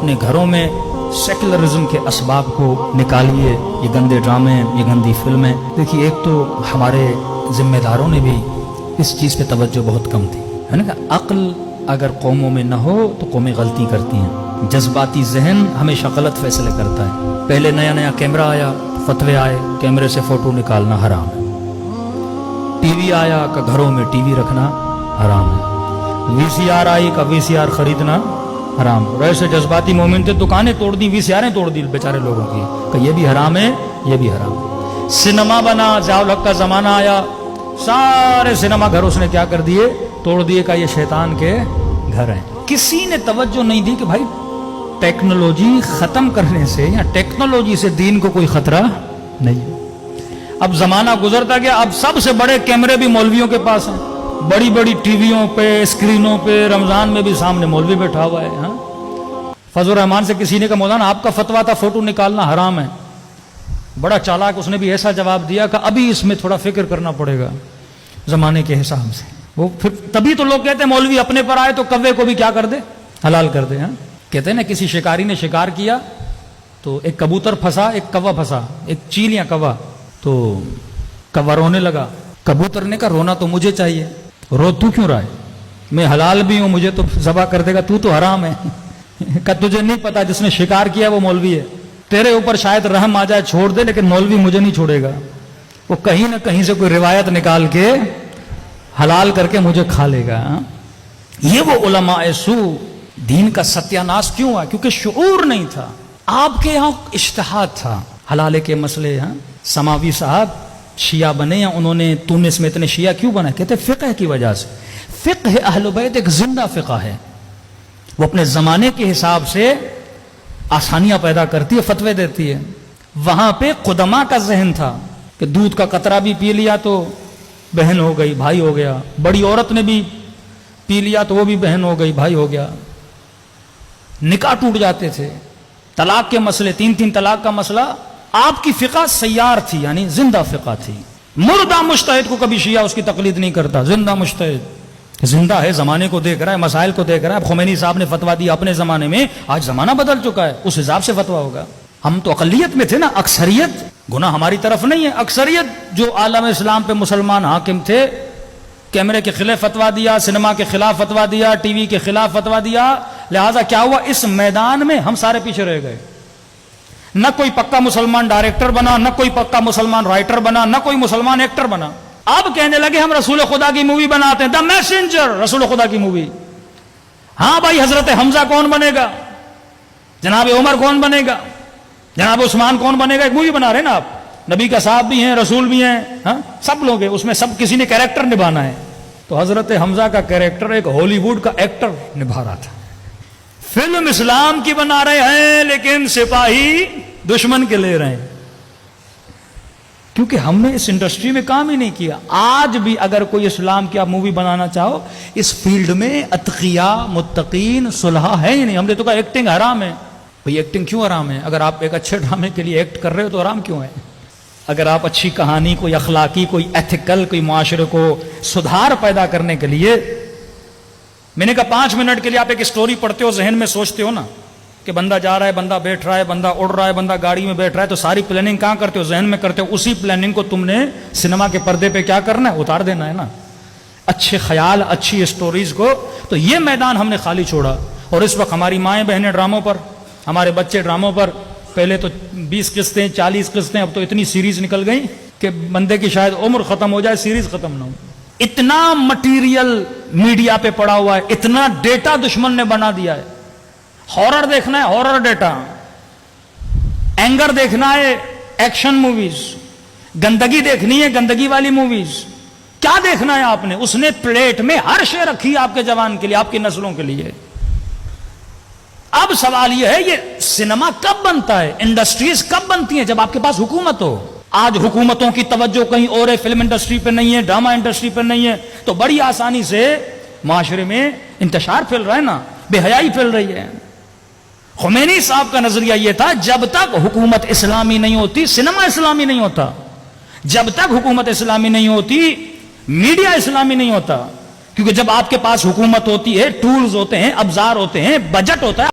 اپنے گھروں میں سیکولرزم کے اسباب کو نکالیے. یہ گندے ڈرامے، یہ گندی فلمیں. دیکھیے، ایک تو ہمارے ذمہ داروں نے بھی اس چیز پہ توجہ بہت کم تھی، ہے نا. عقل اگر قوموں میں نہ ہو تو قومیں غلطی کرتی ہیں. جذباتی ذہن ہمیشہ غلط فیصلے کرتا ہے. پہلے نیا نیا کیمرہ آیا، فتوے آئے کیمرے سے فوٹو نکالنا حرام ہے. ٹی وی آیا کہ گھروں میں ٹی وی رکھنا حرام ہے. وی سی آر آئی کا وی سی آر خریدنا حرام. ایسے جذباتی مومن تھے، دکانیں توڑ دی، وی سی آریں توڑ دی بیچارے لوگوں کی کہ یہ بھی حرام ہے، یہ بھی حرام ہے. سنیما بنا، ضیاء الحق کا زمانہ آیا، سارے سنیما گھر اس نے کیا کر دیے؟ توڑ دیے کہ یہ شیطان کے گھر ہیں. کسی نے توجہ نہیں دی کہ بھائی ٹیکنالوجی ختم کرنے سے یا ٹیکنالوجی سے دین کو کوئی خطرہ نہیں. اب زمانہ گزرتا گیا، اب سب سے بڑے کیمرے بھی مولویوں کے پاس ہیں. بڑی بڑی ٹی ویوں پہ، اسکرینوں پہ، رمضان میں بھی سامنے مولوی بیٹھا ہوا ہے. ہاں، فضل الرحمان سے کسی نے کہا مولانا آپ کا فتویٰ تھا فوٹو نکالنا حرام ہے. بڑا چالاک اس نے بھی ایسا جواب دیا کہ ابھی اس میں تھوڑا فکر کرنا پڑے گا زمانے کے حساب سے. وہ پھر تبھی تو لوگ کہتے ہیں مولوی اپنے پر آئے تو کوے کو بھی کیا کر دے؟ حلال کر دے. ہاں، کہتے ہیں نا کسی شکاری نے شکار کیا تو ایک کبوتر پھنسا، ایک کوا پھنسا، ایک چیل یا کوا. تو کوا رونے لگا. کبوتر نے کہا رونا تو مجھے چاہیے، رو تو کیوں رہا ہے؟ میں حلال بھی ہوں، مجھے تو ذبح کر دے گا، تو حرام ہے. کہ تجھے نہیں پتا جس نے شکار کیا وہ مولوی ہے. تیرے اوپر شاید رحم آ جائے چھوڑ دے، لیکن مولوی مجھے نہیں چھوڑے گا. وہ کہیں نہ کہیں سے کوئی روایت نکال کے حلال کر کے مجھے کھا لے گا. یہ وہ علماء سو دین کا ستیاناش کیوں ہے؟ کیونکہ شعور نہیں تھا. آپ کے یہاں اجتہاد تھا حلالے کے مسئلے. ہاں، سماوی صاحب شیعہ بنے یا انہوں نے تونس میں اتنے شیعہ کیوں بنا؟ کہتے فقہ کی وجہ سے. فقہ اہل بیت ایک زندہ فقہ ہے، وہ اپنے زمانے کے حساب سے آسانیاں پیدا کرتی ہے، فتوے دیتی ہے. وہاں پہ قدما کا ذہن تھا کہ دودھ کا قطرہ بھی پی لیا تو بہن ہو گئی، بھائی ہو گیا. بڑی عورت نے بھی پی لیا تو وہ بھی بہن ہو گئی، بھائی ہو گیا. نکاح ٹوٹ جاتے تھے. طلاق کے مسئلے، 3 طلاق کا مسئلہ. آپ کی فقہ سیار تھی، یعنی زندہ فقہ تھی. مردہ مجتہد کو کبھی شیعہ اس کی تقلید نہیں کرتا. زندہ مجتہد زندہ ہے، زمانے کو دیکھ رہا ہے، مسائل کو دیکھ رہا ہے. خمینی صاحب نے فتویٰ دیا اپنے زمانے میں، آج زمانہ بدل چکا ہے، اس حساب سے فتویٰ ہوگا. ہم تو اقلیت میں تھے نا، اکثریت گناہ ہماری طرف نہیں ہے. اکثریت جو عالم اسلام پہ مسلمان حاکم تھے، کیمرے کے خلاف فتویٰ دیا، سنیما کے خلاف فتویٰ دیا، ٹی وی کے خلاف فتویٰ دیا. لہٰذا کیا ہوا؟ اس میدان میں ہم سارے پیچھے رہ گئے. نہ کوئی پکا مسلمان ڈائریکٹر بنا، نہ کوئی پکا مسلمان رائٹر بنا، نہ کوئی مسلمان ایکٹر بنا. اب کہنے لگے ہم رسول خدا کی مووی بناتے ہیں، دا میسنجر، رسول خدا کی مووی. ہاں بھائی، حضرت حمزہ کون بنے گا؟ جناب عمر کون بنے گا؟ جناب عثمان کون بنے گا؟ ایک مووی بنا رہے نا آپ. نبی کا صاحب بھی ہیں، رسول بھی ہیں، ہاں سب لوگ ہیں اس میں، سب کسی نے کیریکٹر نبھانا ہے. تو حضرت حمزہ کا کیریکٹر ایک ہالی ووڈ کا ایکٹر نبھا رہا تھا. فلم اسلام کی بنا رہے ہیں لیکن سپاہی دشمن کے لے رہے ہیں، کیونکہ ہم نے اس انڈسٹری میں کام ہی نہیں کیا. آج بھی اگر کوئی اسلام کی آپ مووی بنانا چاہو، اس فیلڈ میں اتقیاء، متقین، صلحاء ہے ہی نہیں. ہم نے تو کہا ایکٹنگ حرام ہے. بھئی ایکٹنگ کیوں حرام ہے؟ اگر آپ ایک اچھے ڈرامے کے لیے ایکٹ کر رہے ہو تو حرام کیوں ہے؟ اگر آپ اچھی کہانی، کوئی اخلاقی، کوئی ایتھیکل، کوئی معاشرے کو سدھار پیدا کرنے کے لیے، میں نے کہا 5 منٹ کے لیے آپ ایک سٹوری پڑھتے ہو، ذہن میں سوچتے ہو نا کہ بندہ جا رہا ہے، بندہ بیٹھ رہا ہے، بندہ اڑ رہا ہے، بندہ گاڑی میں بیٹھ رہا ہے، تو ساری پلاننگ کہاں کرتے ہو؟ ذہن میں کرتے ہو. اسی پلاننگ کو تم نے سنیما کے پردے پہ کیا کرنا ہے؟ اتار دینا ہے نا. اچھے خیال، اچھی سٹوریز کو. تو یہ میدان ہم نے خالی چھوڑا. اور اس وقت ہماری مائیں بہنیں ڈراموں پر، ہمارے بچے ڈراموں پر. پہلے تو 20 قسطیں، 40 قسطیں، اب تو اتنی سیریز نکل گئی کہ بندے کی شاید عمر ختم ہو جائے، سیریز ختم نہ ہو. اتنا مٹیریل میڈیا پہ پڑا ہوا ہے، اتنا ڈیٹا دشمن نے بنا دیا ہے. ہارر دیکھنا ہے، ہارر ڈیٹا. اینگر دیکھنا ہے، ایکشن موویز. گندگی دیکھنی ہے، گندگی والی موویز. کیا دیکھنا ہے آپ نے؟ اس نے پلیٹ میں ہر شے رکھی آپ کے جوان کے لیے، آپ کی نسلوں کے لیے. اب سوال یہ ہے، یہ سنیما کب بنتا ہے، انڈسٹریز کب بنتی ہیں؟ جب آپ کے پاس حکومت ہو. آج حکومتوں کی توجہ کہیں اور ہے، فلم انڈسٹری پہ نہیں ہے، ڈرامہ انڈسٹری پہ نہیں ہے، تو بڑی آسانی سے معاشرے میں انتشار پھیل رہا ہے نا، بے حیائی پھیل رہی ہے. خمینی صاحب کا نظریہ یہ تھا، جب تک حکومت اسلامی نہیں ہوتی سنیما اسلامی نہیں ہوتا. جب تک حکومت اسلامی نہیں ہوتی میڈیا اسلامی نہیں ہوتا. کیونکہ جب آپ کے پاس حکومت ہوتی ہے، ٹولز ہوتے ہیں، ابزار ہوتے ہیں، بجٹ ہوتا ہے،